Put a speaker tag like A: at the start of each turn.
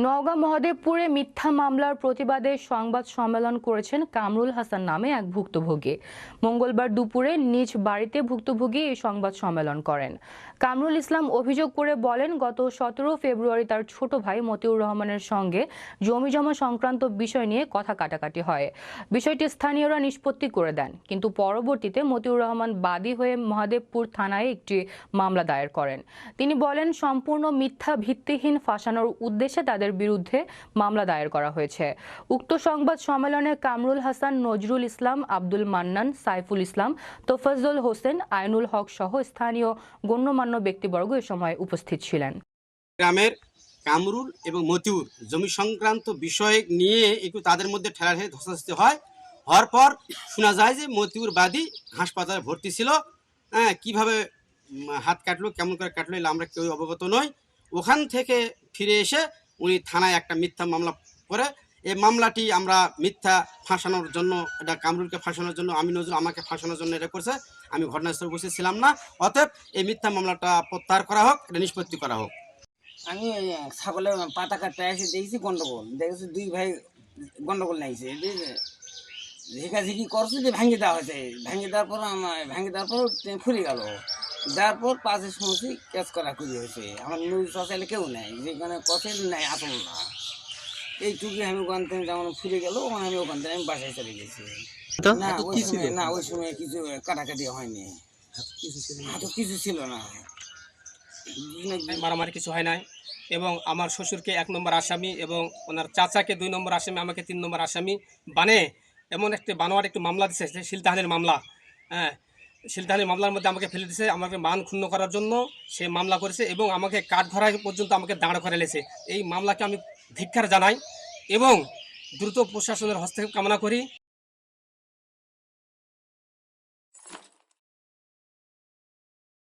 A: নওগাঁ মহাদেবপুরে মিথ্যা মামলার প্রতিবাদে সংবাদ সম্মেলন করেছেন কামরুল হাসান নামে এক ভুক্তভোগী। মঙ্গলবার দুপুরে নিজ বাড়িতে ভুক্তভোগী এই সংবাদ সম্মেলন করেন। কামরুল ইসলাম অভিযোগ করে বলেন, গত 17 ফেব্রুয়ারি তার ছোট ভাই মতিউর রহমানের সঙ্গে জমিজমা সংক্রান্ত বিষয় নিয়ে কথা কাটাকাটি হয়। বিষয়টি স্থানীয়রা নিষ্পত্তি করে দেন, কিন্তু পরবর্তীতে মতিউর রহমান বাদী হয়ে মহাদেবপুর থানায় একটি মামলা দায়ের করেন। তিনি বলেন, সম্পূর্ণ মিথ্যা, ভিত্তিহীন, ফাঁসানোর উদ্দেশ্যে তাদের বিরুদ্ধে মামলা দায়ের করা হয়েছে। উক্ত সংবাদ সম্মেলনে কামরুল হাসান, নজরুল ইসলাম, আব্দুল মান্নান, সাইফুল ইসলাম, তোফাজ্জল হোসেন, আইনুল হক সহ স্থানীয় গণ্যমান্য ব্যক্তিবর্গ এ সময় উপস্থিত ছিলেন।
B: গ্রামের কামরুল এবং মতিউর জমি সংক্রান্ত বিষয় নিয়ে একটু তাদের মধ্যে ঠেলাঠেলি ধস্তাধস্তি হওয়ার পর শোনা যায় যে মতিউর বাদী হাসপাতালে ভর্তি ছিল। কিভাবে হাত কাটলো, কেমন করে কাটলো, এগুলো আমরা কেউ অবগত নই। ওখান থেকে ফিরে এসে উনি থানায় একটা মিথ্যা মামলা করে, এই মামলাটি আমরা মিথ্যা ফাঁসানোর জন্য, এটা কামরুলকে ফাঁসানোর জন্য, আমি নজরুল আমাকে ফাঁসানোর জন্য এটা করছে। আমি ঘটনাস্থলে উপস্থিত ছিলাম না, অতএব এই মিথ্যা মামলাটা প্রত্যাহার করা হোক, এটা নিষ্পত্তি করা হোক।
C: আমি ছাগলের পাতা কাটতে এসে দেখেছি গন্ডগোল, দেখেছি দুই ভাই গন্ডগোল নাইছে, ঝিকাঝিকি করছে যে ভেঙে দেওয়া হয়েছে। ভেঙে দেওয়ার পর ফুরে গেল। দেওয়ার পর পাশে শুনছি ক্যাচ করা খুঁজে হয়েছে। আমার নিউজ সোশ্যালে কেউ নেই, যেখানে কথা নাই আসল না। এইটুকু আমি ওখান থেকে যেমন ফুরে গেল, আমি ওখান থেকে আমি বাসায় চলে গেছি। ওই সময় কিছু কাটাকাটি হয়নি, হাতে কিছু ছিল না,
D: মারামারি কিছু হয় নাই। এবং আমার শ্বশুরকে 1 নম্বর আসামি এবং ওনার চাচাকে 2 নম্বর আসামি, আমাকে 3 নম্বর আসামি বানে এমন একটা বানোয়ার একটু মামলা দিচ্ছে, শিলতাহানির মামলা। শিলতাহানির মামলার মধ্যে আমাকে ফেলে দিয়েছে, আমাকে মান ক্ষুণ্ণ করার জন্য সে মামলা করেছে এবং আমাকে কাঠগড়ায় পর্যন্ত আমাকে দাঁড় করে লেছে। এই মামলাকে আমি ধিক্কার জানাই এবং দ্রুত প্রশাসনের হস্তক্ষেপ কামনা করি।